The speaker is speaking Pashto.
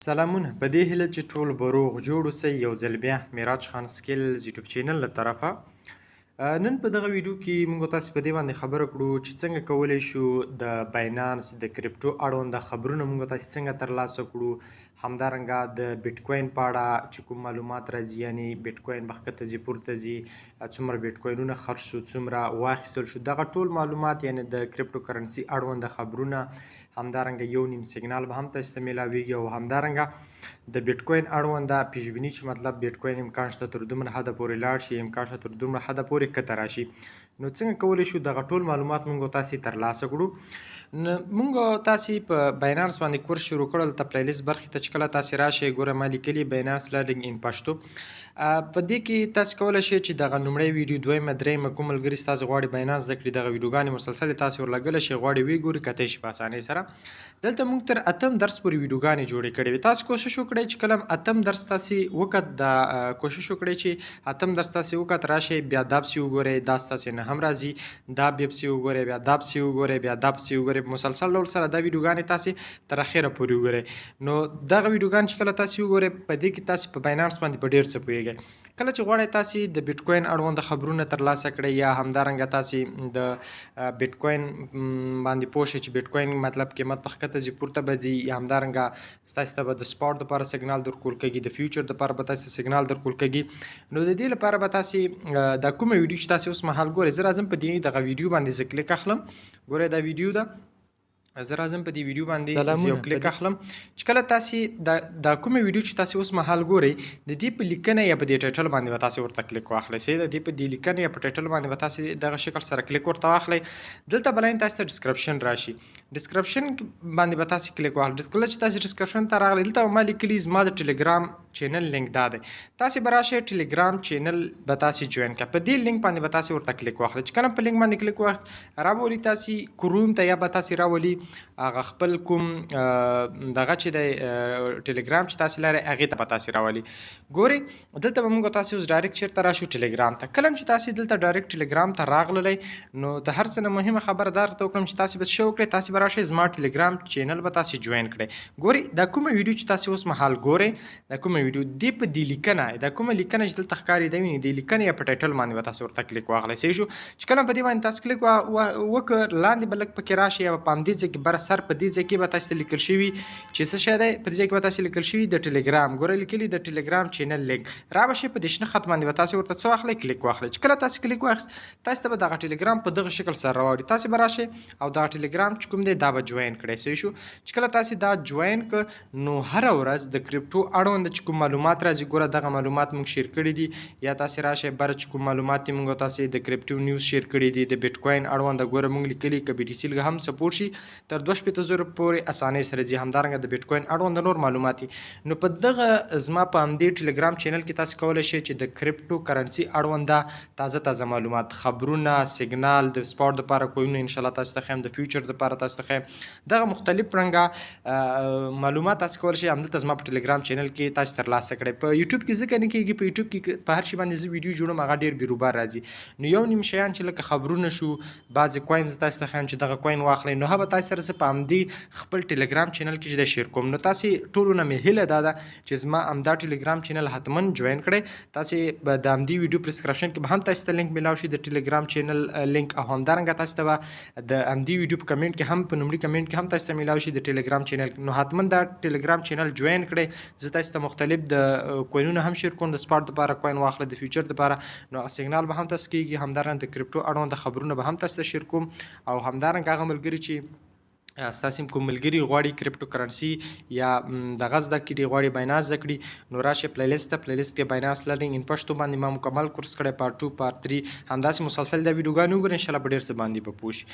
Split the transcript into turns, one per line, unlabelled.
سلامونه په دې هیله چې ټول به روغ جوړ اوسئ یو ځل بیا معراج خان سکیلز یوټیوب چینل له طرفه نن په دغه ویډیو کې موږ تاسو په دې باندې خبره کړو چې څنګه کولی شو د باینانس د کرپټو اړوند خبرونه موږ تاسو څنګه ترلاسه کړو همدارنګه د بیټ کوین په اړه چې کوم معلومات راځي یعنی بیټ کوین مخکته ځي پورته ځي څومره بیټ کوینونه خرج شو څومره واخیستل شو دغه ټول معلومات یعنی د کرپټو کرنسي اړوند خبرونه همدارنګه یو نیم سیګنال به هم تاسو ته میلاویږي او همدارنګه د بیټ کوین اړوند پیشبیني چې مطلب بیټ کوین امکان شته تر دومره حده پورې لاړ شي امکان شته تر دومره حده پورې کته راشي نو څنګه کولی شو دغه ټول معلومات موږ تاسو ترلاسه کړو موږ تاسو په باینانس باندې کورس شروع کړل ته پلی لیست برخې ته چې کله تاسو راشئ ګوره ما لیکلي باینانس لرنینګ ان پاشتو په دې کې تاسو کولی شئ چې دغه لومړی ویډیو دویمه درېیمه کوم ملګري ستاسو غواړي باینانس زده کړي دغه ویډیوګانې مسلسل تاسو ورلګلی شئ غواړي ویې ګوري کتی شي په اسانۍ سره دلته موږ تر اتم درس پورې ویډیوګانې جوړې کړې وي تاسو کوشش وکړئ چې کله اتم درس تاسو وکړ د کوشش وکړئ چې اتم درس تاسو وکړ راشئ بیا دا پسې وګورئ دا ستاسو نه هم راځي دا بیا پسې وګورئ بیا دا پسې وګورئ بیا دا پسې وګورئ مسلسل ډول سره دا ویډیوګانې تاسو تر اخره پورې وګورئ نو دغه ویډیوګانې چې کله تاسو وګورئ په دې کې تاسو په باینانس باندې په ډېر څه پوهیږئ کله چې غواړئ تاسو د بیټ کوین اړوند خبرونه ترلاسه کړئ یا همدارنګه تاسو د بیټ کوین باندې پوه شئ چې بیټ کوین مطلب قیمت په ښکته ځي پورته به ځي یا همدارنګه ستاسو ته به د سپاټ دپاره سیګنال درکول کېږي د فیوچر دپاره به تاسو سیګنال درکول کېږي نو د دې لپاره به تاسو دا کومه ویډیو چې تاسو اوس مهال ګورئ زه راځم په دې دغه ویډیو باندې زه کلیک اخلم ګورئ دا ویډیو ده زه راځم په دې ویډیو باندې یو کلیک اخلم چې کله تاسو دا کومه ویډیو چې تاسو اوس مهال ګورئ د دې په لیکنه یا په دې ټایټل باندې به تاسو ورته کلیک واخلئ د دې په دې لیکنه یا په ټایټل باندې به تاسو دغه شکل سره کلیک ورته واخلئ دلته بلاین تاسو ته ډسکرپشن راشي ډسکرپشن باندې به تاسو کلیک واخلئ کله چې تاسو ډسکرپشن ته راغلئ دلته ما لیکلي زما د ټلیګرام چینل لینک دا دی تاسو به راشئ ټلیګرام چینل به تاسو جوین کړئ په دې لینک باندې به تاسو ورته کلیک واخلئ چې کله په لینک باندې کلیک واخلئ راولي تاسو کروم ته یا به تاسو راولي هغه خپل کوم دغه چې د ټلیګرام چې تاسو لرئ هغې ته به تاسو راولي ګورئ دلته به موږ تاسو اوس ډایرکټ چېرته راشو ټلیګرام ته کله چې تاسو دلته ډایرکټ ټلیګرام ته راغللی نو د هر څه نه مهمه خبره دا درته وکړم چې تاسو به څه وکړئ تاسو به راشئ زما ټلیګرام چینل به تاسو جوین کړئ ګورئ دا کومه ویډیو چې تاسو اوس مهال ګورئ دا کومه ویډیو دې په دې لیکنه دا کومه لیکنه چې دلته ښکاري دا وینئ دې لیکنې یا په ټایټل باندې به تاسو ورته کلیک واخلی صحیح شو چې کله په دې باندې تاسو کلیک وکړ لاندې به لږ پکې راشي یا په همدې ځای کې بر سر په دې ځای کې به تاسو ته لیکل شوي چې څه شی دی په دې ځای کې به تاسو لیکل شوي د ټلیګرام ګوره لیکلي د ټلیګرام چینل لینک را به شئ په دې شنه خط باندې به تاسو ورته څه واخلئ کلیک واخلئ چې کله تاسو کلیک واخیست تاسو ته به دغه ټلیګرام په دغه شکل سره راوړي تاسو به راشئ او دغه ټلیګرام چې کوم دی دا به جوین کړئ صحیح شو چې کله تاسو دا جوین کړ نو هره ورځ د کرپټو اړوند چې کوم معلومات راځي ګوره دغه معلومات موږ شیر کړي دي یا تاسو راشئ بره چې کوم معلومات دي موږ تاسو د کرپټو نیوز شیر کړي دي د بیټ کوین اړوند ګوره موږ لیکلي که BTC هم سپورټ شي تر 2.0 پورې اسانۍ سره ځي همدارنګه د بیټ کوین اړوند نور معلومات نو په دغه زما په همدې ټلیګرام چینل کې تاسو کولی شئ چې د کرپټو کرنسي اړونده تازه معلومات خبرونه سیګنال د سپاټ دپاره کوینونه انشاءالله تاسو ته ښیم د فیوچر دپاره تاسو ته ښیم دغه مختلف رنګه معلومات تاسو کولی شئ همدلته زما په ټلیګرام چینل کې تاسو ترلاسه کړئ په یوټیوب کې ځکه نه کېږي په یوټیوب کې په هر شي باندې زه ویډیو جوړوم هغه ډېر بیروبار راځي نو یو نیم شیان چې لکه خبرونه شو بعضې کوینز تاسو ته ښیم چې دغه کوین واخلئ نو هغه به تاسو سره زه په همدې خپل ټلیګرام چینل کې چې د شیر کوم نو تاسو ټولو نه مې هیله دا ده چې زما همدا ټلیګرام چینل حتما جوین کړئ تاسو به د همدې ویډیو په ډسکرپشن کې به هم تاسو ته لینک میلاو شي د ټلیګرام چینل لینک او همدارنګه تاسو ته به د همدې ویډیو په کمنټ کې هم په لومړي کمنټ کې هم تاسو ته میلاو شي د ټلیګرام چینل نو حتما دا ټلیګرام چینل جوین کړئ زه تاسو ته مختلف د کوینونه هم شیر کوم د سپاټ دپاره کوین واخله د فیوچر دپاره نو سیګنال به هم تاسو کېږي همدارنګه د کرپټو اړوند خبرونه به هم تاسو ته شیر کوم او همدارنګه هغه ملګري چې ستاسو کوم ملګري غواړي کرپټو کرنسي یا دغه زده کړي غواړي باینانس زده کړي نو راشئ پلی لیست ته پلی لیست کې باینانس لرنینګ ان پشتو باندې ما مکمل کورس کړی پارت 2 پارت 3 همداسې مسلسل دا ویډیوګانې وګورئ انشاءالله په ډېر څه باندې به پوه شئ